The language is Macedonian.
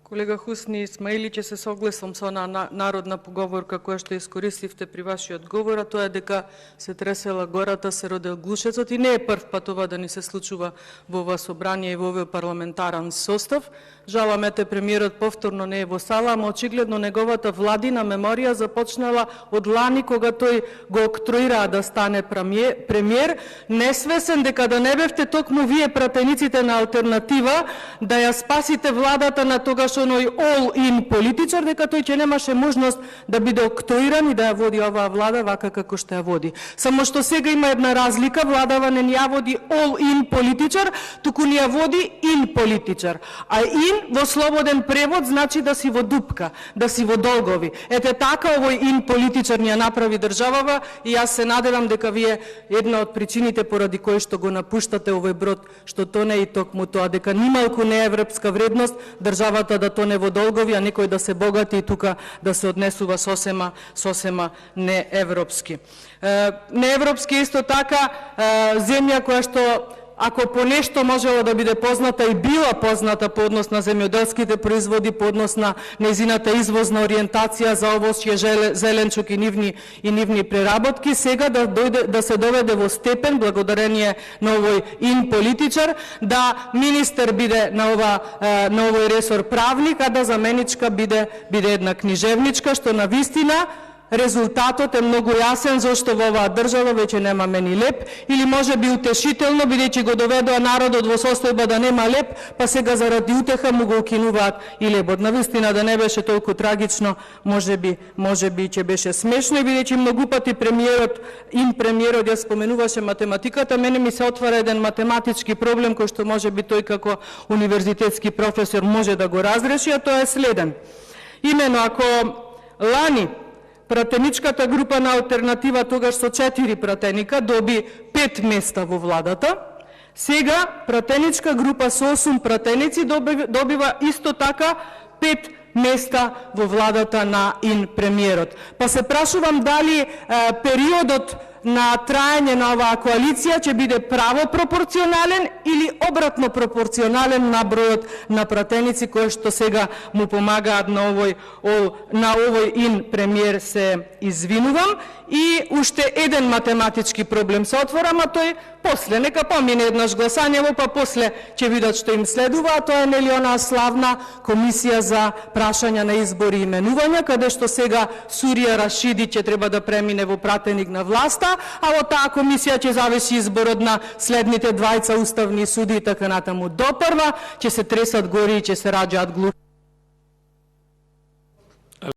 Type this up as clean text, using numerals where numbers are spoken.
Колега Хусни Исмаили, ќе се согласам со народна поговорка која што искористивте при вашиот говор, а тоа е дека се тресела гората, се родил глушецот и не е прв пат ова да ни се случува во ова собрание и во овој парламентарен состав. Жалам ете премиерот повторно не е во сала, ама очигледно неговата владина меморија започнала од лани кога тој го октроира да стане премиер, несвесен дека да не бевте токму вие пратениците на алтернатива да ја спасите владата на тогаш оној all-in политичар, дека тој ќе немаше можност да биде октроиран и да ја води оваа влада вака како што ја води. Само што сега има една разлика, владава не ни ја води all-in политичар, туку ни ја води in политичар. А in во слободен превод значи да си во дупка, да си во долгови. Ете така овој in политичар ни ја направи државава и јас се надевам дека вие една од причините поради кои што го напуштате овој брод, што тоне и токму тоа, дека нималку не е европска вредност државата да тоне во долгови, а некој да се богати и тука да се однесува сосема неевропски. Неевропски исто така земја која што ако по нешто можела да биде позната и била позната по однос на земјоделските производи, по однос на нејзината извозна ориентација за овошје, зеленчук и нивни преработки, сега да се доведе во степен, благодарение на овој ин политичар, да министер биде на овој ресор правник, а да заменичка биде една книжевничка, што на вистина резултатот е многу јасен зашто во оваа држава веќе немаме ни леп, или може би утешително, бидејќи го доведоа народот во состојба да нема леп, па сега заради утеха му го укинуваат и лепот. Навистина да не беше толку трагично, може би ќе беше смешно, и бидејќи многу пати премиерот ја споменуваше математиката, мене ми се отвара еден математички проблем кој што може би тој како универзитетски професор може да го разреши, а тоа е следен. Имено ако лани пратеничката група на алтернатива тогаш со 4 пратеника доби 5 места во владата, сега пратеничка група со 8 пратеници добива исто така 5 места во владата на ин премиерот. Па се прашувам дали периодот на траење на оваа коалиција ќе биде право пропорционален или обратно пропорционален на бројот на пратеници кои што сега му помагаат на овој ин премиер. Се извинувам. И уште еден математички проблем се отвора, ама тој после, нека помине еднаш гласањево, па после ќе видат што им следува, а тоа е нели онаа славна комисија за прашања на избори и именувања, каде што сега Сурија Рашиди ќе треба да премине во пратеник на власта, а во таа комисија ќе зависи изборот на следните 2 уставни суди и така натаму. Допрва ќе се тресат гори и ќе се раѓаат глупости.